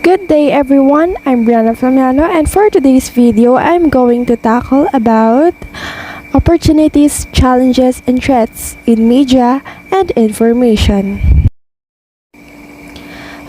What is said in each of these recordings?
Good day everyone, I'm Brianna Flamiano and for today's video, I'm going to tackle about opportunities, challenges, and threats in media and information.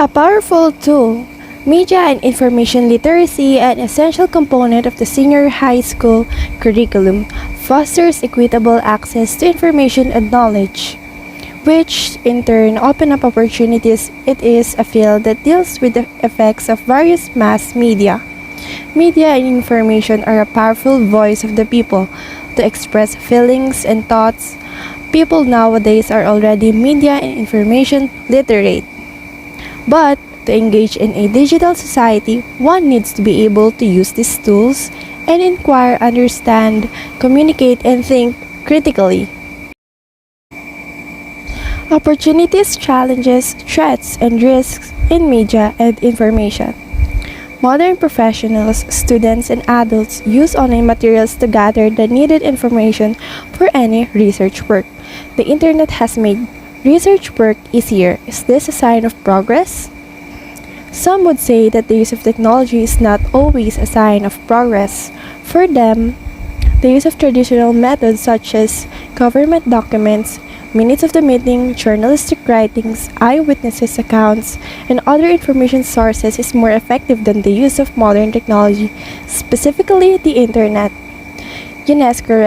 A powerful tool, media and information literacy, an essential component of the senior high school curriculum, fosters equitable access to information and knowledge, which in turn open up opportunities. It is a field that deals with the effects of various mass media. Media and information are a powerful voice of the people to express feelings and thoughts. People nowadays are already media and information literate. But to engage in a digital society, one needs to be able to use these tools and inquire, understand, communicate, and think critically. Opportunities, challenges, threats, and risks in media and information. Modern professionals, students, and adults use online materials to gather the needed information for any research work. The internet has made research work easier. Is this a sign of progress? Some would say that the use of technology is not always a sign of progress. For them, the use of traditional methods such as government documents, minutes of the meeting, journalistic writings, eyewitnesses' accounts, and other information sources is more effective than the use of modern technology, specifically the internet. UNESCO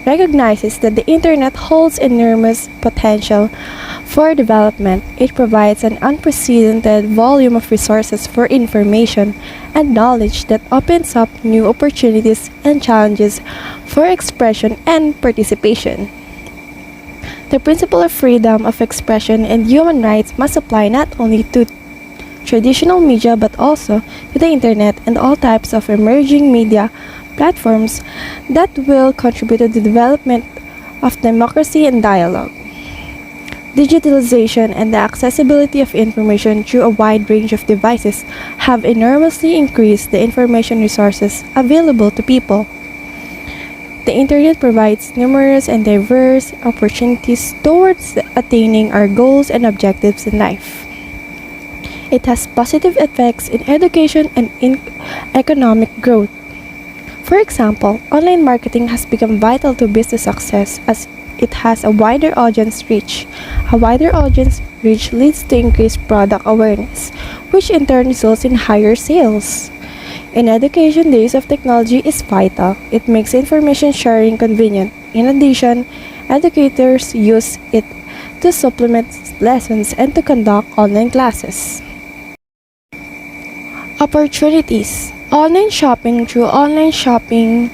recognizes that the internet holds enormous potential for development. It provides an unprecedented volume of resources for information and knowledge that opens up new opportunities and challenges for expression and participation. The principle of freedom of expression and human rights must apply not only to traditional media but also to the internet and all types of emerging media platforms that will contribute to the development of democracy and dialogue. Digitalization and the accessibility of information through a wide range of devices have enormously increased the information resources available to people. The internet provides numerous and diverse opportunities towards attaining our goals and objectives in life. It has positive effects in education and in economic growth. For example, online marketing has become vital to business success as it has a wider audience reach. A wider audience reach leads to increased product awareness, which in turn results in higher sales. In education, the use of technology is vital. It makes information sharing convenient. In addition, educators use it to supplement lessons and to conduct online classes. Opportunities. Online shopping. Through online shopping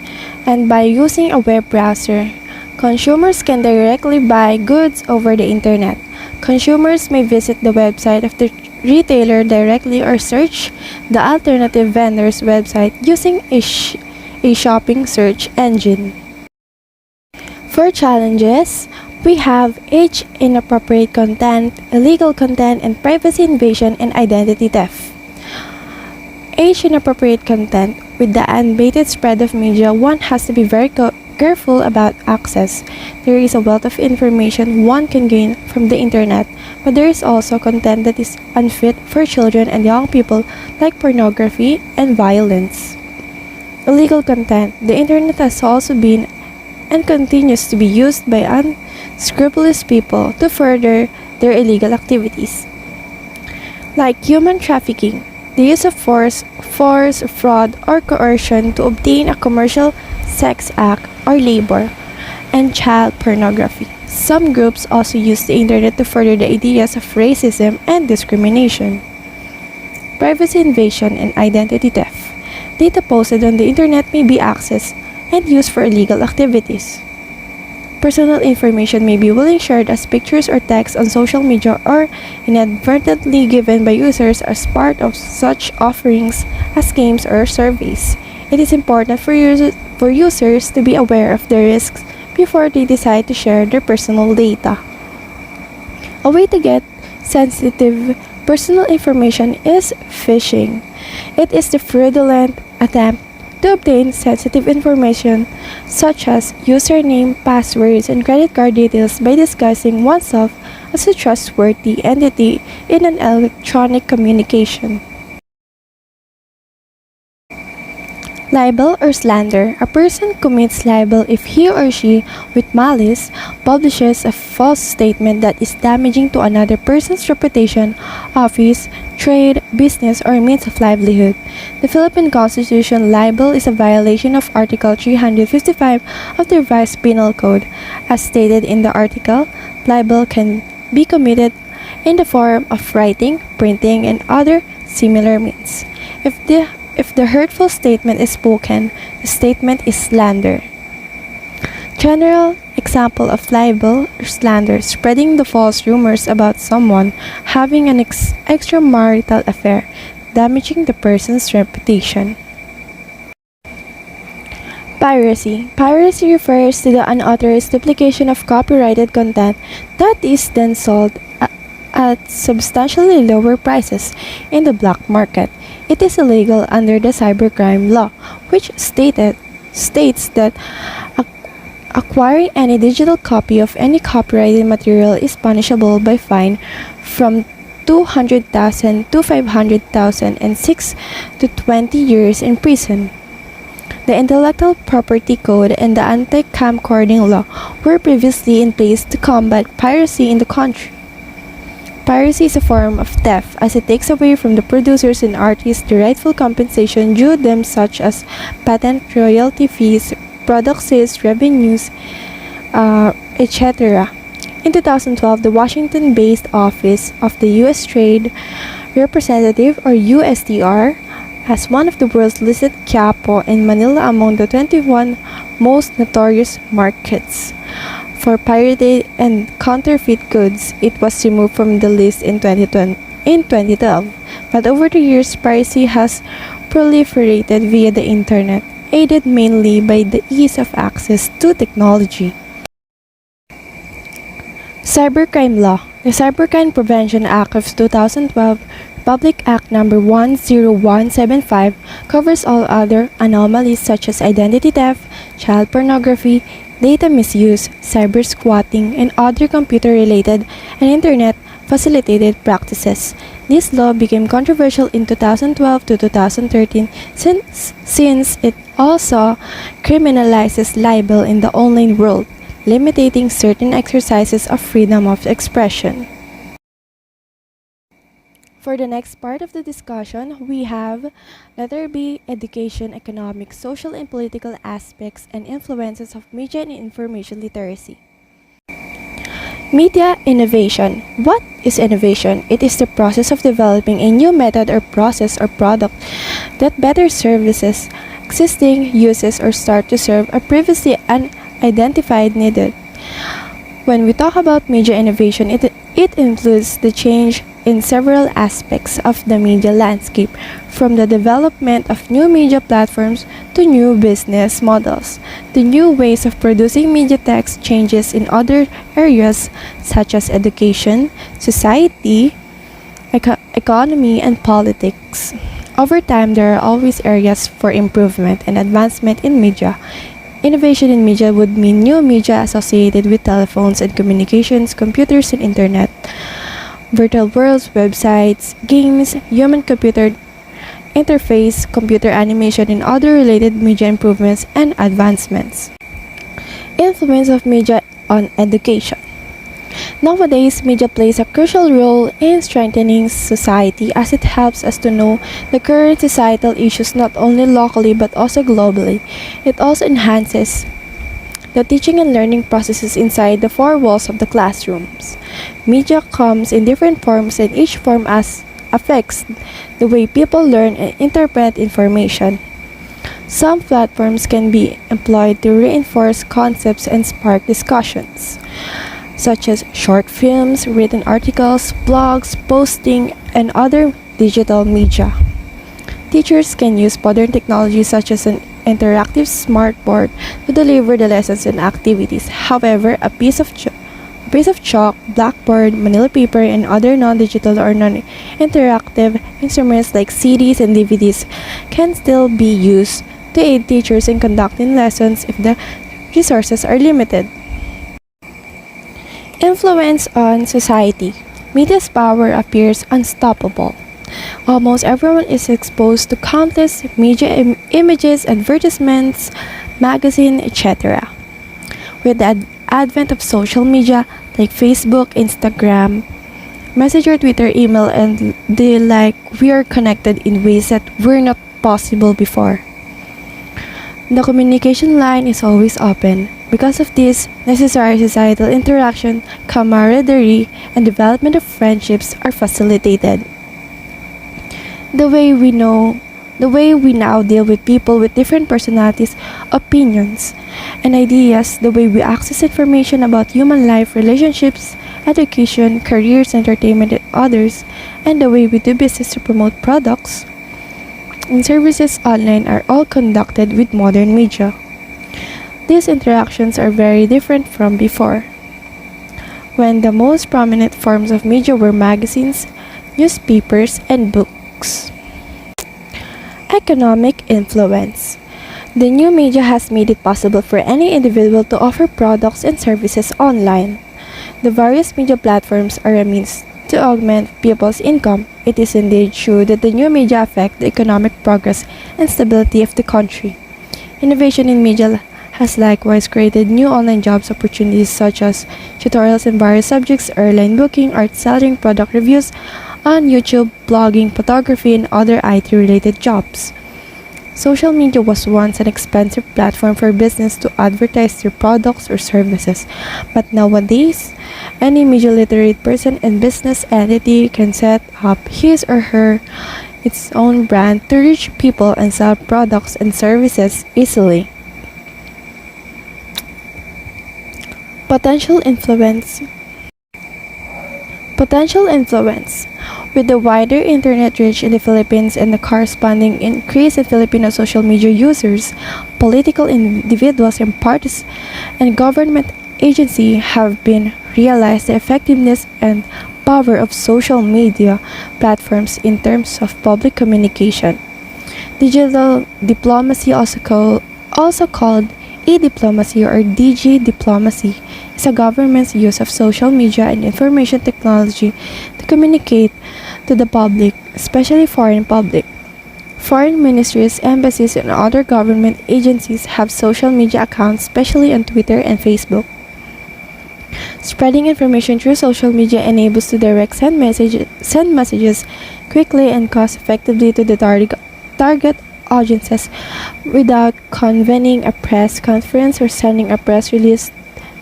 and by using a web browser, consumers can directly buy goods over the internet. Consumers may visit the website of the retailer directly or search the alternative vendor's website using a shopping search engine. For challenges, we have age inappropriate content, illegal content, and privacy invasion and identity theft. Age inappropriate content. With the unabated spread of media, one has to be very careful about access. There is a wealth of information one can gain from the internet, but there is also content that is unfit for children and young people like pornography and violence. Illegal content. The internet has also been and continues to be used by unscrupulous people to further their illegal activities, like human trafficking, the use of force, fraud, or coercion to obtain a commercial sex act or labor, and child pornography. Some groups also use the internet to further the ideas of racism and discrimination. Privacy invasion and identity theft. Data posted on the internet may be accessed and used for illegal activities. Personal information may be willingly shared as pictures or text on social media or inadvertently given by users as part of such offerings as games or surveys. It is important for users to be aware of the risks before they decide to share their personal data. A way to get sensitive personal information is phishing. It is the fraudulent attempt to obtain sensitive information such as username, passwords, and credit card details by disguising oneself as a trustworthy entity in an electronic communication. Libel or slander. A person commits libel if he or she, with malice, publishes a false statement that is damaging to another person's reputation, office, trade, business, or means of livelihood. The Philippine Constitution, libel is a violation of Article 355 of the Revised Penal Code. As stated in the article, libel can be committed in the form of writing, printing, and other similar means. If the hurtful statement is spoken, the statement is slander. General example of libel or slander: spreading the false rumors about someone having an extramarital affair, damaging the person's reputation. Piracy. Piracy refers to the unauthorized duplication of copyrighted content that is then sold at substantially lower prices in the black market. It is illegal under the cybercrime law, which states that acquiring any digital copy of any copyrighted material is punishable by fine from 200,000 to 500,000 and 6 to 20 years in prison. The Intellectual Property Code and the Anti-Camcording Law were previously in place to combat piracy in the country. Piracy is a form of theft as it takes away from the producers and artists the rightful compensation due them, such as patent royalty fees, product sales revenues, etc. In 2012, the Washington-based Office of the U.S. Trade Representative, or USTR, as one of the world's listed Quiapo and Manila among the 21 most notorious markets for pirated and counterfeit goods. It was removed from the list in 2012, but over the years, piracy has proliferated via the internet, aided mainly by the ease of access to technology. Cybercrime Law. The Cybercrime Prevention Act of 2012, Republic Act No. 10175, covers all other anomalies such as identity theft, child pornography, data misuse, cyber squatting, and other computer-related and internet-facilitated practices. This law became controversial in 2012 to 2013 since it also criminalizes libel in the online world, limiting certain exercises of freedom of expression. For the next part of the discussion, we have letter B, education, economic, social, and political aspects and influences of media and information literacy. Media innovation. What is innovation? It is the process of developing a new method or process or product that better services existing uses or start to serve a previously unidentified need. When we talk about media innovation, it includes the change in several aspects of the media landscape, from the development of new media platforms to new business models. The new ways of producing media text changes in other areas such as education, society, economy, and politics. Over time, there are always areas for improvement and advancement in media. Innovation in media would mean new media associated with telephones and communications, computers and internet, virtual worlds, websites, games, human-computer interface, computer animation, and other related media improvements and advancements. Influence of media on education. Nowadays, media plays a crucial role in strengthening society as it helps us to know the current societal issues not only locally but also globally. It also enhances the teaching and learning processes inside the four walls of the classrooms. Media comes in different forms, and each form affects the way people learn and interpret information. Some platforms can be employed to reinforce concepts and spark discussions, such as short films, written articles, blogs, posting, and other digital media. Teachers can use modern technology such as an interactive smartboard to deliver the lessons and activities. However, a piece of chalk, blackboard, manila paper, and other non-digital or non-interactive instruments like CDs and DVDs can still be used to aid teachers in conducting lessons if the resources are limited. Influence on society. Media's power appears unstoppable. Almost everyone is exposed to countless media images, advertisements, magazines, etc. With the advent of social media like Facebook, Instagram, Messenger, Twitter, email, and the like, we are connected in ways that were not possible before. The communication line is always open. Because of this, necessary societal interaction, camaraderie, and development of friendships are facilitated. The way we now deal with people with different personalities, opinions, and ideas, the way we access information about human life, relationships, education, careers, entertainment, and others, and the way we do business to promote products and services online are all conducted with modern media. These interactions are very different from before, when the most prominent forms of media were magazines, newspapers, and books. Economic influence. The new media has made it possible for any individual to offer products and services online. The various media platforms are a means to augment people's income. It is indeed true that the new media affect the economic progress and stability of the country. Innovation in media has likewise created new online jobs opportunities such as tutorials in various subjects, airline booking, art selling, product reviews on YouTube, blogging, photography, and other IT-related jobs. Social media was once an expensive platform for business to advertise their products or services, but nowadays, any media literate person and business entity can set up his or her its own brand to reach people and sell products and services easily. Potential influence. Potential influence. With the wider internet reach in the Philippines and the corresponding increase in Filipino social media users, political individuals and parties and government agencies have been realized the effectiveness and power of social media platforms in terms of public communication. Digital diplomacy, also called e-diplomacy or DG diplomacy, is a government's use of social media and information technology to communicate to the public, especially foreign public. Foreign ministries, embassies, and other government agencies have social media accounts, especially on Twitter and Facebook. Spreading information through social media enables to send messages quickly and cost effectively to the target audiences without convening a press conference or sending a press release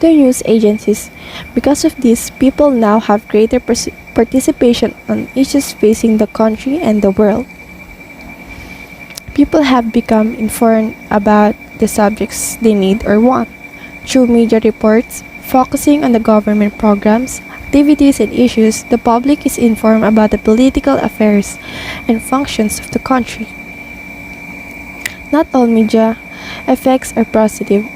to news agencies. Because of this, people now have greater participation on issues facing the country and the world. People have become informed about the subjects they need or want. Through media reports, focusing on the government programs, activities, and issues, the public is informed about the political affairs and functions of the country. Not all media effects are positive.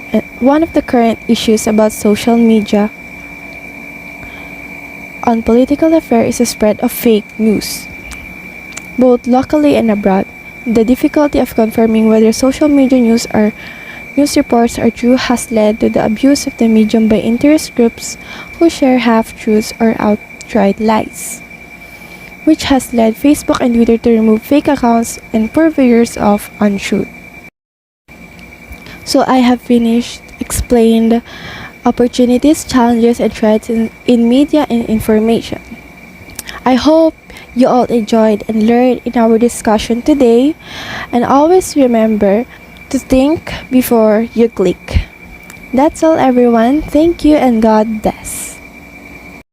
One of the current issues about social media on political affairs is the spread of fake news, both locally and abroad. The difficulty of confirming whether social media news or news reports are true has led to the abuse of the medium by interest groups who share half-truths or outright lies, which has led Facebook and Twitter to remove fake accounts and purveyors of untruth. So I have finished explained opportunities, challenges, and threats in media and information. I hope you all enjoyed and learned in our discussion today, and always remember to think before you click. That's all, everyone. Thank you and God bless.